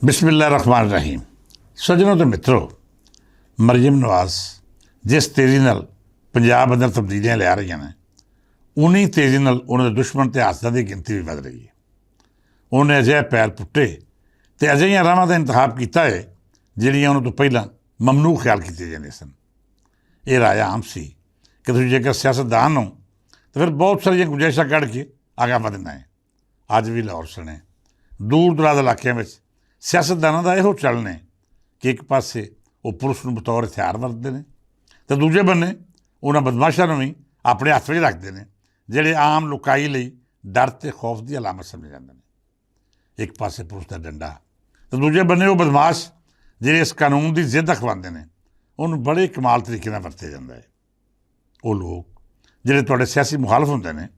बिस्मिल्लाहिर्रहमानिर्रहीम। सज्जनों तो मित्रों, मरियम नवाज जिस तेज़ी नाल पंजाब अंदर तब्दीलियां लिया रही हैं, उन्नी तेज़ी नाल उन्होंने दुश्मन ते आसदा की गिनती भी वध रही है। उन्हें अजिहे पैर पुट्टे तो अजिहियां राहां का इंतखाब किया है जिहड़ियां उन्होंने तो पहलां ममनू ख्याल कीतियां जांदियां सन। ये राय आम सी कि तुसीं जेकर सियासतदान हो तो फिर बहुत सारिया गुंजाइशां कढ़ के आगाह वधना है। अज भी लाहौर सने दूर दराज इलाकों में सियासतदानों का यहो चलन है कि एक पासे वो पुलिस नूं बतौर हथियार वरतते हैं तो दूजे बन्ने उन्होंने बदमाशां नूं भी अपने हत्थ में रखते हैं, जिहड़े आम लुकाई लई डर ते खौफ की अलामत समझे जाते हैं। एक पासे पुलिस का डंडा तो दूजे बन्ने वो बदमाश जिहड़े इस कानून की जिद अखवाते हैं, उन्होंने बड़े कमाल तरीके नाल वरतिया जाता है। वो लोग जिहड़े तुहाडे सियासी मुखालफ होंदे ने,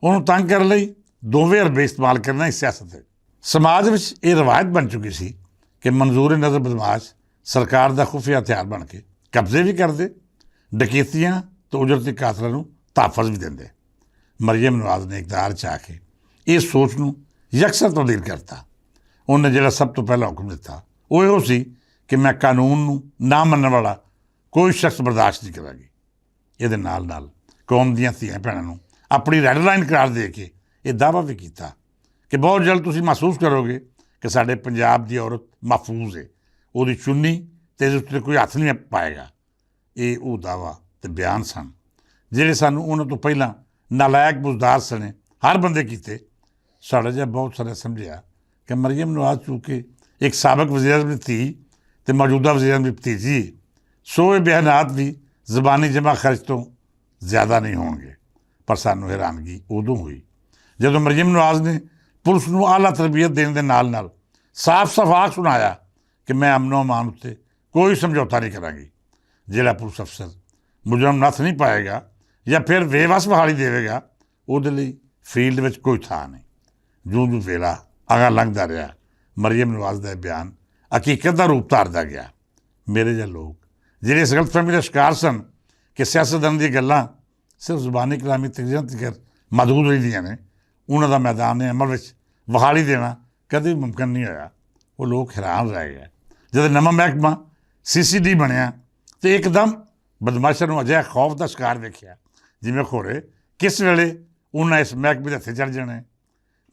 उन्होंने तंग करने लई दोवें अरबे इस्तेमाल करना ही सियासत है। समाज में ये रवायत बन चुकी सी कि मंजूर नज़र बदमाश सरकार का खुफिया हथियार बन के कब्जे भी करते, डकैतियां तो उजरती कातलों नूं तहफ़्फ़ुज़ भी देंदे। मरियम नवाज ने इकतदार च आके इस सोच नूं यकसर तब्दील करता। उन्हें जिहड़ा सब तो पहला हुक्म दिता वो यो सी कि मैं कानून नूं ना मनने वाला कोई शख्स बर्दाश्त नहीं करांगी। इहदे नाल नाल कौम दीआं धीआं भैणां नूं अपनी रेड लाइन करार दे के ये दावा भी किया कि बहुत जल्द तुसीं महसूस करोगे कि साडे पंजाब की औरत महफूज है, उहदी चुन्नी ते इहदे उत्ते कोई हत्थ नहीं पाएगा। ये वो दावा ते बयान सन जिहड़े सानूं उन्हां तो पहलां नालायक बुजदार सने हर बंदे कीते। साढ़े जिहा बहुत सारे समझिया कि मरियम नवाज चूँकि एक साबक वज़ीर आज़म की धी ते मौजूदा वज़ीर आज़म की भतीजी, सो ये बयानात भी ज़बानी जमा खर्च तो ज़्यादा नहीं होणगे। पर सानूं हैरानगी उदों हुई जदों मरियम नवाज ने पुलिस नूं आला तरबियत देने के नाल नाल साफ सफाक सुनाया कि मैं अमनो अमान उत्ते कोई समझौता नहीं करांगी। जिहड़ा पुलिस अफसर मुजरम नत्थ नहीं पाएगा या फिर बेवस बहाली देवेगा, उहदे लई फील्ड में कोई थां नहीं। जूं जूं वेला आगा लंघदा रहा, मरियम नवाज का बयान हकीकत का रूप धारदा गया। मेरे जिहे लोग जिहड़े इस गलतफहमी का शिकार सन कि सियासतदान दी गल्लां सिर्फ जुबानी कलामी तकरीरां तक महदूद रहिंदियां ने, उन्हां दा मैदान अमल में बहाली देना कभी मुमकिन नहीं होया। वो लोग हैरान रह गए जब नवा महकमा CCD बनया तो एकदम बदमाशां नूं अजिहा खौफ का शिकार वेखिया जिवें खोरे किस वेले उन्हें इस महकमे के हत्थे चढ़ जाने।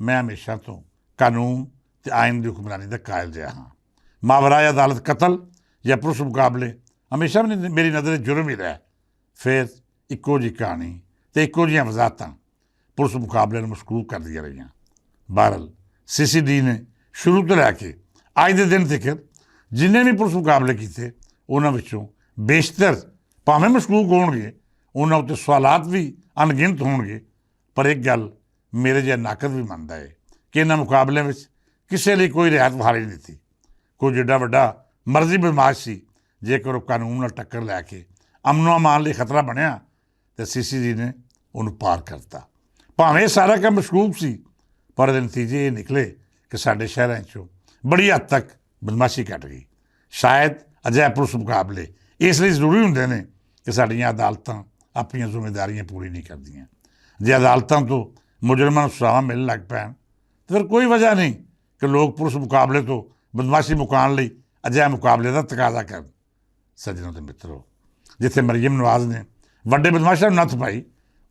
मैं हमेशा तो कानून ते आइन की हुक्मरानी का कायल रहा हाँ। मावराए अदालत कतल या पुलिस मुकाबले हमेशा मेरी नज़र जुर्म ही रहा। फिर इक्को जी कहानी तो इक्को जिहियां वजाहतां पुलिस मुकाबले में मशकूक कर दी रही। बहरहाल CCD ने शुरू तो लैके अज के दिन तक जिन्हें भी पुलिस मुकाबले किए उन्होंने विचों बेशतर भावें मशकूक होणगे, उन्होंने उत्ते सवालात भी अनगिनत होणगे, पर एक गल मेरे जिहा नाकद भी मनता है कि इन्होंने मुकाबलों में किसी लिए कोई रियायत बहाली नहीं दी। कोई जिड्डा वड्डा मर्जी बदमाश सी जेकर वो कानून नाल टक्कर लैके अमनो अमान लिए खतरा बनया तो CCD ने उन्होंने पार करता। भावें सारा काम मशकूक सी, पर नतीजे ये निकले कि साडे शहरों चों बड़ी हद तक बदमाशी घट गई। शायद अजिहे पुलिस मुकाबले इसलिए जरूरी होंदे ने कि साडियां अदालतां अपनी जिम्मेदारियां पूरी नहीं करदियां। जे अदालतां तो मुजरमां नूं सज़ावां मिलण लग पैण तो फिर कोई वजह नहीं कि लोग पुलिस मुकाबले तो बदमाशी मुकाउण लई अजिहे मुकाबले का तकाजा करन। सज्जनों ते मित्रों, जिथे मरियम नवाज ने वड्डे बदमाशां नूं नत्थ पाई,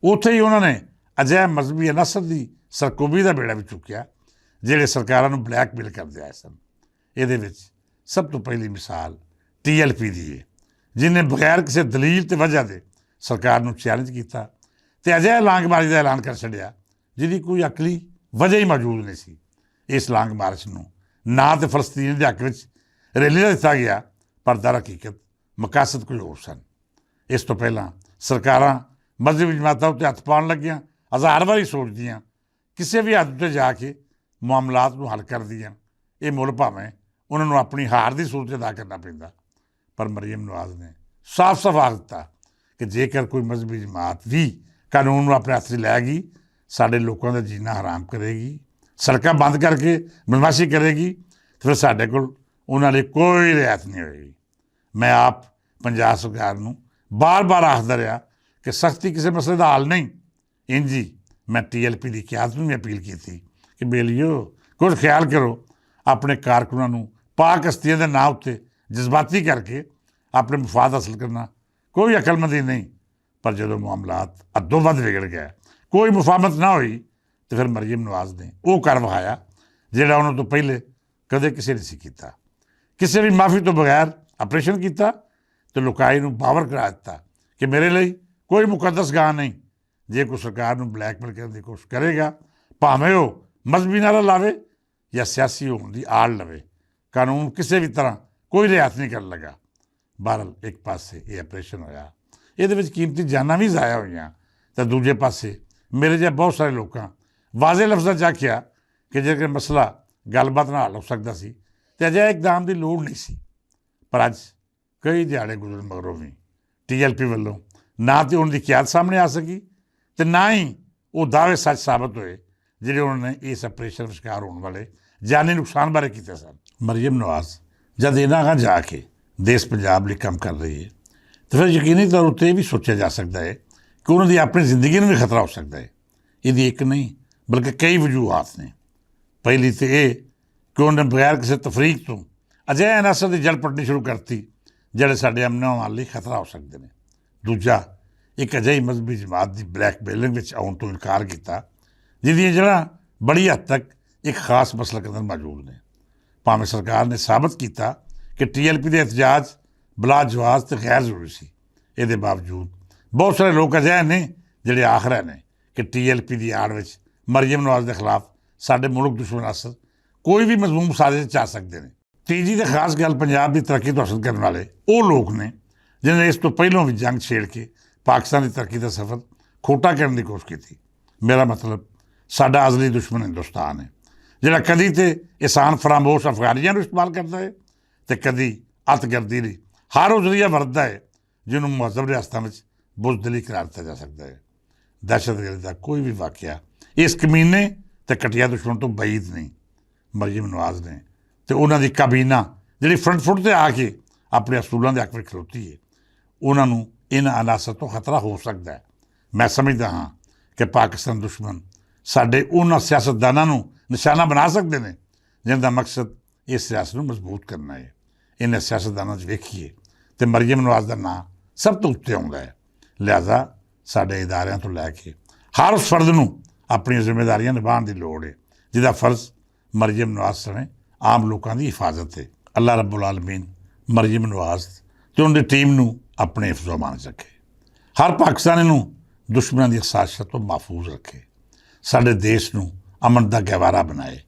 उत्थे ही उन्होंने अजिहे मजहबी अनासर की सरकोबी का बेड़ा भी चुक्या जिहड़े सरकारां नूं ब्लैकमेल करदे आए सन। इहदे विच सब तो पहली मिसाल TLP की है, जिन्हें बगैर किसी दलील ते वजह दे सरकार नूं चैलेंज किया तो अजिहे लांग का ऐलान कर छड्डिया जिहदी कोई अकली वजह ही मौजूद नहीं सी। इस लांग मार्च नूं ना तो फलस्तीन के हक में रैली का दिता गया, पर दर हकीकत मकासद कोई होर सन। इस तो पहलां सरकारां मजहबी जमातां उत्ते हत्थ पाउण लगियां हज़ार वारी सोचदियां किसी भी हद उत्ते जाके मामलात नूं हल करदियां, ये मुल भावें उन्होंने अपनी हार की सूरत अदा करना पैंदा। पर मरियम नवाज ने साफ साफ आख दिता कि जेकर कोई मजहबी जमात भी कानून नूं अपने हत्थ 'च लैगी, साडे लोगों का जीना हराम करेगी, सड़कां बंद करके बदमाशी करेगी, तो फिर साडे कोल उन्हां लई कोई रियायत नहीं होएगी। मैं आप पंजाब सरकार नूं बार बार आखदा रहा कि सख्ती किसी मसले का हल नहीं। इंज ही मैं TLP की क्यादत में अपील की थी कि बेलियो कुछ ख्याल करो, अपने कारकुनां नूं पाक हस्तियों के नाम उत्ते जज्बाती करके अपने मुफाद हासिल करना कोई अकलमंदी नहीं। पर जो मामलात अद्दों वध बिगड़ गया, कोई मुफाहमत ना हुई, तो फिर मरीम नवाज ने वो कर विखाया जिहड़ा उन्होंने तो पहले कदे किसी ने सी कीता। किसी भी माफ़ी तो बगैर ऑपरेशन किया तो लुकाई नूं पावर करा दिता कि मेरे लिए कोई मुकद्दस गां नहीं। जे कोई सरकार नूं ब्लैकमेल करने की कोशिश करेगा, भावें वो मजहबी नारा लावे या सियासी होने की आड़ लवे, कानून किसी भी तरह कोई रियायत नहीं कर लगा। बहरहाल एक पासे ये ऑपरेशन होया, ये कीमती जाना भी ज़ाया हुई, तो दूजे पासे मेरे जिहे बहुत सारे लोगों वाजे लफ्ज़ां च आखिया कि जेकर मसला गलबात नाल हल हो सकता सी तो अजिहा इकदाम की लोड़ नहीं सी। पर अज कई दिहाड़े गुजरन मगरों भी TLP वालों ना तो उनकी क्यादत सामने आ सकी, तो ना ही वो दावे सच साबित होए जिहड़े उन्होंने इस ऑपरेशन का शिकार होने वाले जानी नुकसान बारे किए सन। मरीम नवाज जब इन्हां अगां जाके देश पंजाब लिए काम कर रही है, तो फिर यकीनी तौर पर यह भी सोचा जा सकता है कि उन्होंने अपनी जिंदगी में भी खतरा हो सकता है। ये एक नहीं बल्कि कई वजूहात ने। पहली तो यह कि उन्होंने बगैर किसी तफरीक तो अजिहे अनासर की जड़ पड़नी शुरू करती ਜਿਹੜੇ ਸਾਡੇ ਅਮਨ ਅਮਾਨ ਲਈ ਖਤਰਾ ਹੋ ਸਕਦੇ ਨੇ। ਦੂਜਾ, ਇੱਕ ਅਜਿਹੀ ਮਜ਼ਹਬੀ ਜਮਾਤ ਦੀ ਬਲੈਕਮੇਲਿੰਗ ਵਿੱਚ ਆਉਣ ਤੋਂ ਇਨਕਾਰ ਕੀਤਾ ਜਿਹਦੀਆਂ ਜੜ੍ਹਾਂ ਬੜੀ ਹੱਦ ਤੱਕ ਇੱਕ ਖਾਸ ਮਸਲਕ ਅੰਦਰ ਮੌਜੂਦ ਨੇ। ਭਾਵੇਂ ਸਰਕਾਰ ਨੇ ਸਾਬਤ ਕੀਤਾ ਕਿ TLP ਦੇ ਇhtਜਾਜ ਬਲਾ ਜਵਾਜ਼ ਤੇ ਗੈਰ ਜ਼ਰੂਰੀ ਸੀ, ਇਹਦੇ ਬਾਵਜੂਦ ਬਹੁਤ ਸਾਰੇ ਲੋਕ ਅਜਿਹੇ ਨੇ ਜਿਹੜੇ ਆਖ ਰਹੇ ਨੇ ਕਿ TLP ਦੀ ਆੜ ਵਿੱਚ ਮਰੀਮ ਨਵਾਜ਼ ਦੇ ਖਿਲਾਫ ਸਾਡੇ ਮੁਲਕ ਦੁਸ਼ਮਣ ਅਸਰ ਕੋਈ ਵੀ ਮਜ਼ਮੂਮ ਸਾਜ਼ਿਸ਼ ਚਾਹ ਸਕਦੇ ਨੇ। ਤੀਜੀ ਤੇ ਖਾਸ ਗੱਲ ਪੰਜਾਬ ਦੀ ਤਰੱਕੀ ਤੋਂ ਹਾਸਲ ਕਰਨ ਵਾਲੇ ਉਹ ਲੋਕ ਨੇ ਜਿਨ੍ਹਾਂ ਨੇ ਇਸ ਤੋਂ ਪਹਿਲਾਂ ਵੀ ਜੰਗ ਛੇੜ ਕੇ ਪਾਕਿਸਤਾਨ ਦੀ ਤਰੱਕੀ ਦਾ ਸਫ਼ਰ ਖੋਟਾ ਕਰਨ ਦੀ ਕੋਸ਼ਿਸ਼ ਕੀਤੀ। ਮੇਰਾ ਮਤਲਬ ਸਾਡਾ ਅਜ਼ਲੀ ਦੁਸ਼ਮਣ ਹਿੰਦੁਸਤਾਨ ਹੈ, ਜਿਹੜਾ ਕਦੀ ਤੇ ਇਹਸਾਨ ਫਰਾਮੋਸ਼ ਅਫਗਾਨੀਆਂ ਨੂੰ ਇਸਤੇਮਾਲ ਕਰਦਾ ਹੈ ਤੇ ਕਦੀ ਅੱਤਗਰਦੀ ਲਈ ਹਰ ਉਹ ਜ਼ਰੀਆ ਵਰਤਦਾ ਹੈ ਜਿਹਨੂੰ ਮਹੱਜ਼ਬ ਰਿਆਸਤਾਂ ਵਿੱਚ ਬੁਜ਼ਦਿਲੀ ਕਰਾਰ ਦਿੱਤਾ ਜਾ ਸਕਦਾ ਹੈ। ਦਹਿਸ਼ਤਗਰਦੀ ਦਾ ਕੋਈ ਵੀ ਵਾਕਿਆ ਇਸ ਕਮੀਨੇ ਤੇ ਘਟੀਆ ਦੁਸ਼ਮਣ ਤੋਂ ਬਈਦ ਨਹੀਂ। ਮਰੀਮ ਨਵਾਜ਼ ਨੇ ਤੇ ਉਹਨਾਂ ਦੀ ਕਾਬੀਨਾ ਜਿਹੜੀ ਫਰੰਟ ਫੁੱਟ 'ਤੇ ਆ ਕੇ ਆਪਣੇ ਅਸੂਲਾਂ ਦੇ ਹੱਕ ਵਿੱਚ ਖਲੋਤੀ ਹੈ, ਉਹਨਾਂ ਨੂੰ ਇਹਨਾਂ ਅਨਾਸਰ ਤੋਂ ਖਤਰਾ ਹੋ ਸਕਦਾ ਹੈ। ਮੈਂ ਸਮਝਦਾ ਹਾਂ ਕਿ ਪਾਕਿਸਤਾਨ ਦੁਸ਼ਮਣ ਸਾਡੇ ਉਹਨਾਂ ਸਿਆਸਤਦਾਨਾਂ ਨੂੰ ਨਿਸ਼ਾਨਾ ਬਣਾ ਸਕਦੇ ਨੇ ਜਿਨ੍ਹਾਂ ਦਾ ਮਕਸਦ ਇਸ ਸਿਆਸਤ ਨੂੰ ਮਜ਼ਬੂਤ ਕਰਨਾ ਹੈ। ਇਹਨਾਂ ਸਿਆਸਤਦਾਨਾਂ 'ਚ ਵੇਖੀਏ ਤੇ ਮਰੀਮ ਨਵਾਜ਼ ਦਾ ਨਾਂ ਸਭ ਤੋਂ ਉੱਤੇ ਆਉਂਦਾ ਹੈ। ਲਿਹਾਜ਼ਾ ਸਾਡੇ ਇਦਾਰਿਆਂ ਤੋਂ ਲੈ ਕੇ ਹਰ ਉਸ ਫਰਦ ਨੂੰ ਆਪਣੀਆਂ ਜ਼ਿੰਮੇਵਾਰੀਆਂ ਨਿਭਾਉਣ ਦੀ ਲੋੜ ਹੈ ਜਿਹਦਾ ਫਰਜ਼ ਮਰੀਮ ਨਵਾਜ਼ ਸਮੇਂ ਆਮ ਲੋਕਾਂ ਦੀ ਹਿਫਾਜ਼ਤ ਹੈ। ਅੱਲਾ ਰੱਬੁਲ ਆਲਮੀਨ ਮਰੀਮ ਨਵਾਜ਼ ਤੇ ਉਹਨਾਂ ਦੀ ਟੀਮ ਨੂੰ ਆਪਣੇ ਹਿਫਜ਼ੋ ਅਮਾਨ 'ਚ ਰੱਖੇ, ਹਰ ਪਾਕਿਸਤਾਨੀ ਨੂੰ ਦੁਸ਼ਮਣਾਂ ਦੀ ਸਾਜ਼ਿਸ਼ਾਂ ਤੋਂ ਮਹਿਫੂਜ਼ ਰੱਖੇ, ਸਾਡੇ ਦੇਸ਼ ਨੂੰ ਅਮਨ ਦਾ ਗਹਿਵਾਰਾ ਬਣਾਏ।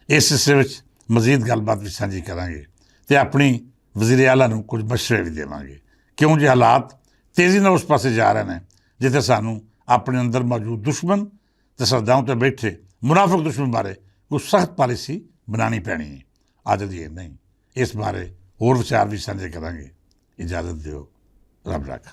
ਇਸ ਹਿੱਸੇ ਵਿੱਚ ਮਜ਼ੀਦ ਗੱਲਬਾਤ ਵੀ ਸਾਂਝੀ ਕਰਾਂਗੇ ਤੇ ਆਪਣੀ ਵਜ਼ੀਰ ਆਲਾ ਨੂੰ ਕੁਝ ਮਸ਼ਵਰੇ ਵੀ ਦੇਵਾਂਗੇ ਕਿਉਂ ਜੇ ਹਾਲਾਤ ਤੇਜ਼ੀ ਨਾਲ ਉਸ ਪਾਸੇ ਜਾ ਰਹੇ ਨੇ ਜਿੱਥੇ ਸਾਨੂੰ ਆਪਣੇ ਅੰਦਰ ਮੌਜੂਦ ਦੁਸ਼ਮਣ ਤੇ ਸਰਦਾਂ ਉੱਤੇ ਬੈਠੇ ਮੁਨਾਫਿਕ ਦੁਸ਼ਮਣ ਬਾਰੇ ਕੋਈ ਸਖਤ ਪਾਲਿਸੀ ਬਣਾਉਣੀ ਪੈਣੀ ਹੈ। ਅੱਜ ਦੀ ਇਹ ਨਹੀਂ, ਇਸ ਬਾਰੇ ਹੋਰ ਵਿਚਾਰ ਵੀ ਸਾਂਝੇ ਕਰਾਂਗੇ। ਇਜਾਜ਼ਤ ਦਿਓ, ਰੱਬ ਰਾਖਾ।